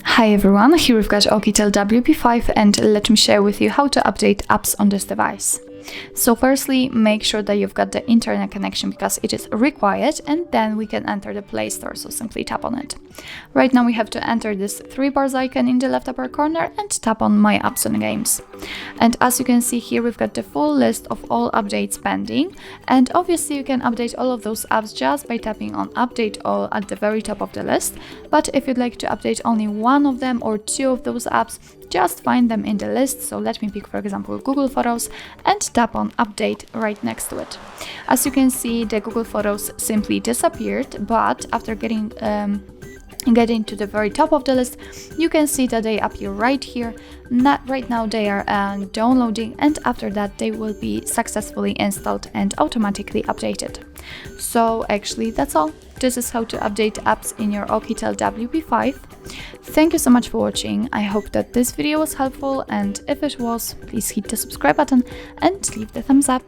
Hi everyone, here we've got OUKITEL WP5 and let me share with you how to update apps on this device. So firstly, make sure that you've got the internet connection because it is required, and then we can enter the Play Store, so simply tap on it. Right now we have to enter this 3 bars icon in the left upper corner and tap on My Apps and Games. And as you can see here, we've got the full list of all updates pending, and obviously you can update all of those apps just by tapping on Update All at the very top of the list, but if you'd like to update only one of them or 2 of those apps, just find them in the list. So let me pick, for example, Google Photos and tap on Update right next to it. As you can see, the Google Photos simply disappeared, but after getting to the very top of the list, you can see that they appear right here. Right now they are downloading, and after that they will be successfully installed and automatically updated. So actually that's all. This is how to update apps in your OUKITEL WP5. Thank you so much for watching. I hope that this video was helpful, and if it was, please hit the subscribe button and leave the thumbs up.